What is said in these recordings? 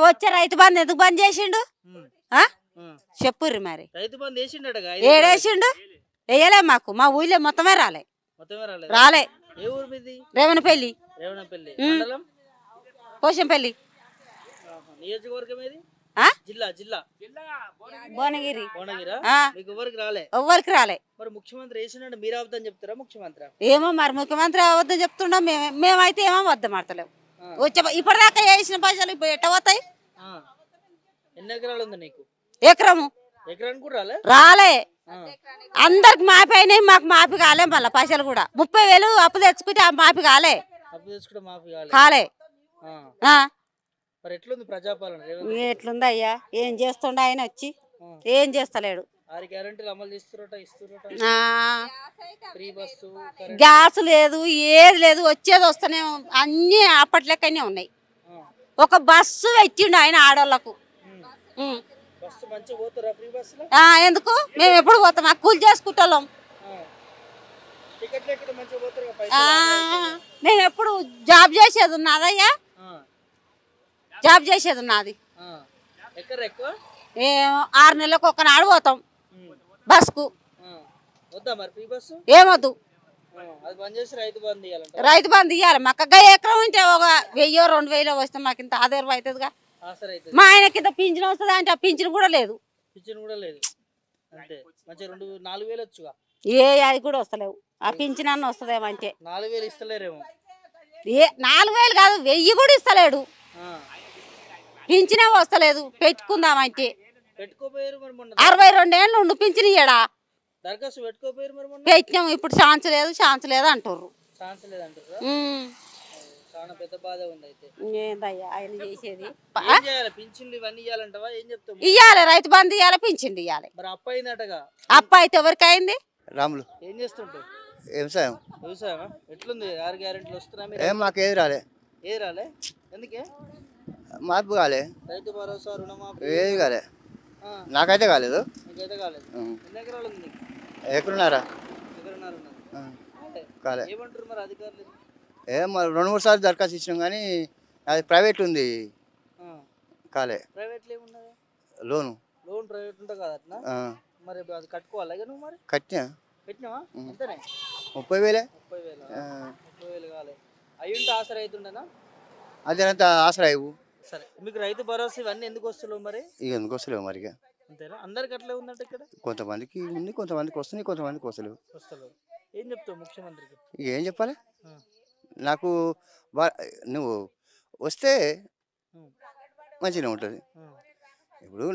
వచ్చే రైతు బంధు ఎందుకు బంద్ చేసిండు చెప్పుర్రి మరి. ఏడేసిండు వేయలే మాకు, మా ఊళ్ళో మొత్తమే రాలే. రేవనపల్లి కోశంపల్లి భువనగిరి ఎవ్వరికి రాలే. ఏమో మరి ముఖ్యమంత్రి అవద్దని చెప్తుండ, మేమైతే ఏమో వద్దాం ఆడతలేము. ఇప్పటిదాకా వేసిన పైసలు ఇప్పుడు ఎట్ట పోతాయి? ఎకరము రాలే. అందరికి మాఫీ అయినాయి, మాకు మాఫీ కాలే. మళ్ళీ పైసలు కూడా 30,000 అప్పు తెచ్చుకుంటే ఆ మాఫీ కాలే. ఎట్లుంది అయ్యా? ఏం చేస్తుండ ఆయన వచ్చి? ఏం చేస్తలేడు. గ్యాస్ లేదు, ఏది లేదు. వచ్చేది వస్తూనే అన్ని అప్పట్లెక్కనే ఉన్నాయి. ఒక బస్సు పెట్టిండు ఆయన ఆడోళ్లకు. ఎందుకు? మేము ఎప్పుడు పోతాం? ఆ కూలి చేసుకుంటాం. మేము ఎప్పుడు జాబ్ చేసేది ఉన్నదయ్యా, జాబ్ చేసేది ఉన్నది. 6 నెలలకు ఒకనాడు పోతాం బస్కు. ఏమొద్దు, రైతు బంధు ఇవ్వాలి మాకు. ఎకరం ఉంటే ఒక 1000-2000 వస్తే మాకు ఇంత ఆధారం అవుతుందిగా. మా ఆయన కింద పింఛన్ వస్తుంది అంటే ఆ పింఛన్ కూడా లేదు. అది కూడా వస్తలేవు. ఆ పింఛన్ అన్న వస్తుందేమో అంటే 4,000 కాదు, 1000 కూడా ఇస్తలేడు. పింఛనే వస్తలేదు. పెట్టుకుందామంటే 62 ఏళ్ళు ఉండు పింఛన్ ఇయ్యడా. పెట్టినాము, ఇప్పుడు ఛాన్స్ లేదు, ఛాన్స్ లేదు అంటారు. ఏందయ్యా ఆయన చేసేది? ఇయ్యాలి, రైతు బంధు ఇయ్యాలి, పింఛన్ ఇయ్యాలి. అప్ప అయితే ఎవరికి అయింది? రాములు ఏం చేస్తుంటావు? వ్యవసాయం. ఎట్లుంది? 6 గ్యారెంటీలు వస్తున్నాయి. ఏం మాకు ఏది రాలే. ఎందుకే? మార్పు కాలే. రైతు భరోసా, రుణమాఫీ ఏది కాలే. నాకైతే కాలేదు. ఎన్ని ఎకరాలు ఉంది? ఎకరున్నారా కాలే. ఏమంటారు మరి అధికారులు? ఏం 2-3 సార్లు దరఖాస్తు ఇచ్చినాం కానీ అది ప్రైవేట్ ఉంది, కాలే. ప్రైవేట్లో ఏమున్నది? లోన్ ప్రైవేట్ ఉంటే కదా అట్లా. మరి అది కట్టుకోవాలి నువ్వు? మరి పెట్టినావా? అంతేనే 30,000. 30,000 కాలే. అయ్యుంటే ఆసరా అవుతుండేనా? అదే అంత ఆసరా ఇవ్వు. సరే, మీకు రైతు భరోసా ఇవన్నీ ఎందుకు వస్తలేవు మరి? ఇక ఎందుకు వస్తలేవు మరి? అంతేనా? అందరికి అట్లే ఉందంటే ఇక్కడ కొంతమందికి ఉంది, కొంతమందికి వస్తున్నాయి, కొంతమందికి వస్తలేవు. ఏం చెప్తావు ముఖ్యమంత్రికి? ఇక ఏం చెప్పాలి? నాకు నువ్వు వస్తే మంచిగా ఉంటుంది. ఇప్పుడు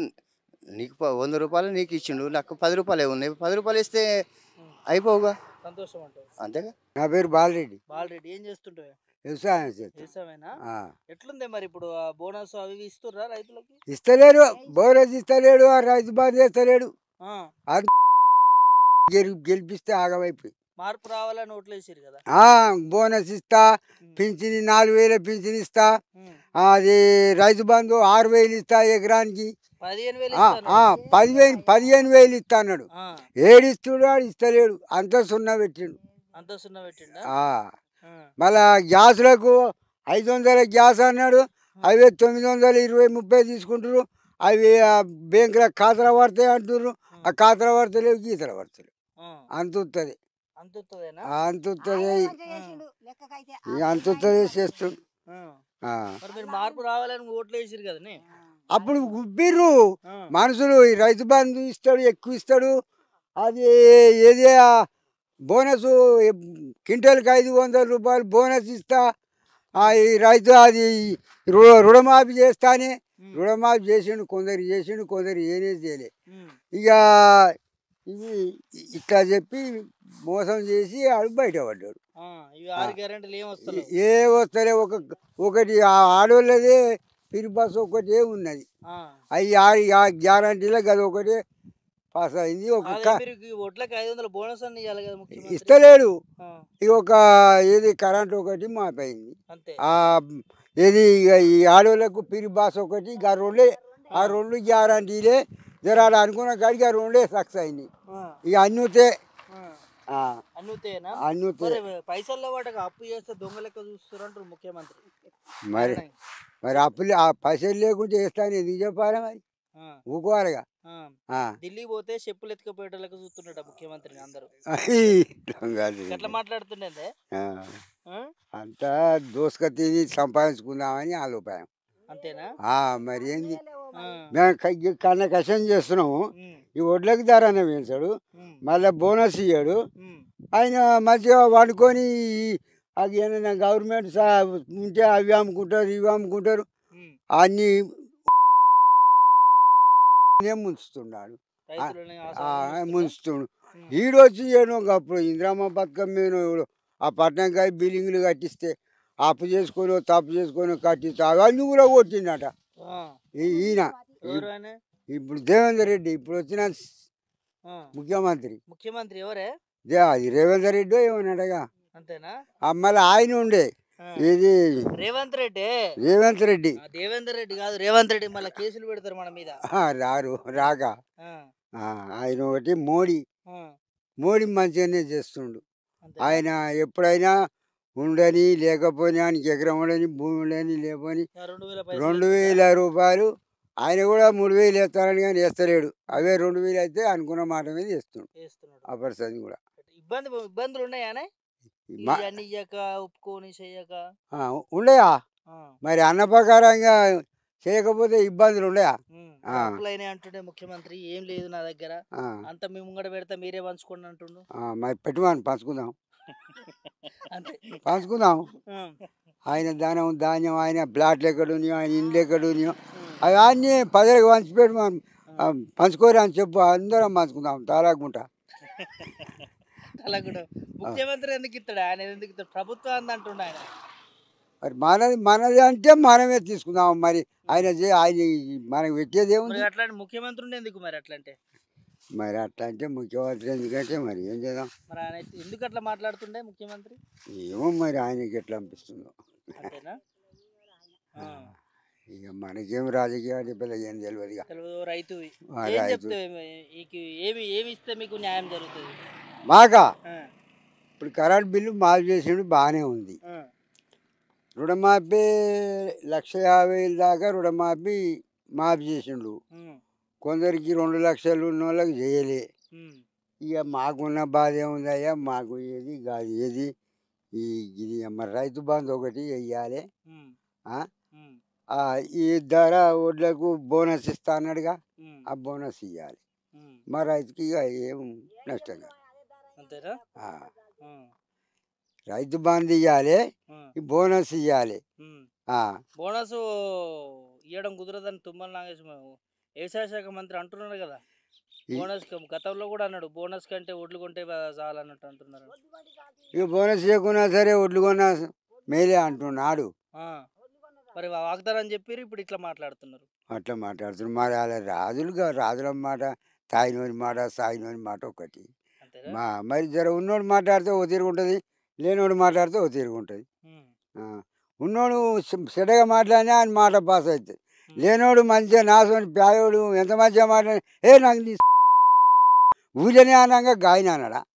నీకు 100 రూపాయలు నీకు ఇచ్చిండు, నాకు 10 రూపాయలు ఉన్నాయి. 10 రూపాయలు ఇస్తే అయిపోవుగా, సంతోషం అంటావు. అంతేగా. నా పేరు బాలరెడ్డి. ఏం చేస్తుంటావు? వ్యవసాయమేనా? ఎట్లుంది మరి ఇప్పుడు? బోనస్ అవి ఇస్తుర్రా రైతులకి? ఇస్తలేడు, బోనస్ ఇస్తలేడు, రైతు బంధు చేస్తలేడు. గెలిపిస్తే ఆగమైపోయి మార్పు రావాలని ఓట్లేసారు కదా. బోనస్ ఇస్తా, పింఛని 4,000 పింఛన్ ఇస్తా, అది రైతు బంధు 6,000 ఇస్తా, ఎకరానికి 15,000 ఇస్తా అన్నాడు. ఏడిస్తుడు ఇస్తలేడు, అంత సున్నా పెట్టిండు. మళ్ళా గ్యాసులకు 500 గ్యాస్ అన్నాడు, అవి 920-30 తీసుకుంటారు. అవి బ్యాంకుల ఖాతాలు పడతాయి అంటున్నారు. ఆ ఖాతాలు పడతలేవు, గీతలు పడతలేవు. అంతుంది చేస్తుండు. మార్పు రావాలని ఓట్లు వేసారు కదా. అప్పుడు గుబ్బిర్రు మనుషులు. ఈ రైతు బంధు ఇస్తాడు, ఎక్కువ ఇస్తాడు. అది ఏది బోనస్ క్వింటల్కి 500 రూపాయలు బోనస్ ఇస్తా, ఈ రైతు అది రుణమాఫీ చేస్తానే. రుణమాఫీ చేసిండు, కొందరు చేసిండు, కొందరు ఏనే చేయలే. ఇక ఇవి ఇట్లా చెప్పి మోసం చేసి ఆడు బయటపడ్డాడు. ఏ వస్తలే. ఒకటి ఆడోళ్ళదే ఫ్రీ బస్ ఒకటే ఉన్నది, అవి గ్యారంటీలో అది ఒకటే పాస్ అయింది. ఇస్తలేడు. ఇక ఒక ఏది కరెంట్ ఒకటి మాపైంది. ఏది ఈ ఆడోళ్ళకు ఫ్రీ బస్ ఒకటి, ఆ 2 గ్యారంటీలే. జర అనుకున్న కాడికి ఆ 2 సక్సెస్ అయింది. ఇక పైసల్లో వాటికి అప్పు చేస్తే దొంగ లెక్క చూస్తారు అంటారు ముఖ్యమంత్రి. మరి మరి అప్పులు ఆ పైసలు లేకుంటే వేస్తాను ఎందుకు చెప్పాలి మరి ఆ, ఊకోవాలిగా ఆ. ఆ. ఢిల్లీ పోతే చెప్పులు ఎత్తుకపోయేటోళ్ళకి చూస్తుండట ముఖ్యమంత్రిని అందరూ అది కాదు. ఎట్లా మాట్లాడుతుండే అంతా దోసుక తిని సంపాదించుకుందామని ఆలోపాయం అంతేనా మరి ఏంది ఆ, మేము కన్న కష్టం చేస్తున్నాము ఉమ్, ఈ వడ్లకి ధరనే పెంచాడు ఉమ్, మళ్ళీ బోనస్ ఇయ్యాడు ఉమ్, ఆయన మంచిగా వండుకొని అది ఏదైనా గవర్నమెంట్ ఉంటే అవి అమ్ముకుంటారు ఇవి అమ్ముకుంటారు ఉమ్. అన్నీ ముంచుతున్నాడు రైతులని ముంచుతుండు ఈడొచ్చి ఏమో అప్పుడు ఇందిరామ పథకం మీద ఆ పట్టణంకాయ బిల్డింగ్లు కట్టిస్తే అప్పు చేసుకొని తప్పు చేసుకొని కట్టిస్తే అవన్నీ కూడా కొట్టిండట ఈయన ఎవరు ఆయన ఇప్పుడు దేవేందర్ రెడ్డి ఇప్పుడు వచ్చిన ముఖ్యమంత్రి ముఖ్యమంత్రి ఎవరే అది రేవంత్ రెడ్డి ఏమన్నాడగా అంతేనా మళ్ళీ ఆయన ఉండే ఇది రేవంత్ రెడ్డి రేవంత్ రెడ్డి దేవేందర్ రెడ్డి కాదు రేవంత్ రెడ్డి మళ్ళీ కేసులు పెడతారు మన మీద రారు రాక ఆయన ఒకటి మోడీ మంచిగానే చేస్తుండు ఆయన ఎప్పుడైనా ఉండని లేకపోయినా ఆయనకి ఎకరం ఉండని భూమి ఉండని లేకపోని 2000 రూపాయలు ఆయన కూడా 3000 వేస్తారని కానీ వేస్తలేడు అవే 2000 అయితే అనుకున్న మాట మీద వేస్తున్నాడు ఆ పరిస్థితి కూడా ఇబ్బందులు ఉన్నాయానే అన్ని ఇయ్యక ఒప్పుకొని చెయ్యక ఉండయా మరి అన్న ప్రకారంగా చేయకపోతే ఇబ్బందులు ఉండయా అంటుండే ముఖ్యమంత్రి ఏం లేదు నా దగ్గర అంత మీ ముంగడ పెడతా మీరే పంచుకోండి అంటుండు మరి పెట్టుమని పంచుకుందాం పంచుకుందాం ఆయన ధాన్యం ఆయన ప్లాట్లు ఎక్కడ ఉన్నాయో ఆయన ఇండ్లు ఎక్కడ ఉన్నాయో అవి అన్నీ పదవికి పంచిపెట్టి మనం పంచుకోరు అని చెప్పు అందరం పంచుకుందాం తాలాకుంటా ముఖ్యమంత్రి ఎందుకు ఇస్తాడు ఆయన ఎందుకు ఇస్తాడు ప్రభుత్వం అంది అంటుండ ఆయన మరి మనది అంటే మనమే తీసుకుందాం మరి ఆయన మనకు పెట్టేది ఏముంది అట్లాంటి ముఖ్యమంత్రి ఎందుకు మరి అట్లంటే మరి అట్లా అంటే ముఖ్యమంత్రి ఎందుకంటే మరి ఏం చేద్దాం మరి ఆయన ఎందుకు అట్లా మాట్లాడుతుండే ముఖ్యమంత్రి ఏమో మరి ఆయనకి ఎట్లా అనిపిస్తుందో అంతేనా ఇక మనకేం రాజకీయాలు పెద్ద ఏం తెలియదు రైతు ఏమి ఇస్తే మీకు న్యాయం జరుగుతుంది మాకా ఇప్పుడు కరెంట్ బిల్లు మాఫ్ చేసిండు బాగానే ఉంది రుణమాఫీ 1,50,000 దాకా రుణమాఫీ మాఫీ చేసిండు కొందరికి 2 లక్షలు ఉన్న వాళ్ళకి చేయలే ఇక మాకున్న బాధ ఏముందయ్యా మాకు ఏది కాదు ఏది ఇది మరి రైతు బంధు ఒకటి వెయ్యాలి ఈ ధర వడ్లకు బోనస్ ఇస్తా అన్నాడుగా ఆ బోనస్ ఇవ్వాలి మా రైతుకి ఇక ఏం నష్టం కాదు రైతు బంధు ఇవ్వాలి బోనస్ ఇవ్వాలి బోనస్ ఇవ్వడం కుదరదని తుమ్మల నాగేశ్వర వ్యవసాయ శాఖ మంత్రి అంటున్నారు కదా బోనస్ గతంలో కూడా అన్నాడు బోనస్ కంటే ఒడ్లు కొంటే చాలా అన్నట్టు అంటున్నారు ఇక బోనస్ చేయకున్నా సరే ఒడ్లు కొన్నా మేలే అంటున్నాడు మరి వాగ్దానం చెప్పారు ఇప్పుడు ఇట్లా మాట్లాడుతున్నారు అట్లా మాట్లాడుతున్నారు మరి అలా రాజుల మాట తాయినోని మాట సాయినోని మాట ఒకటి మరి జర ఉన్నోడు మాట్లాడితే ఓ తీరుగు ఉంటుంది లేనోడు మాట్లాడితే ఓ తీరుగు ఉంటుంది ఉన్నోడు చెడ్డగా మాట్లాడినా ఆయన మాట పాస్ అవుతుంది లేనోడు మంచిగా నాశనం పేదోడు ఎంత మంచిగా మాట్లాడి నాకు ఊళ్ళనే అనగా గాయన అన్నాడా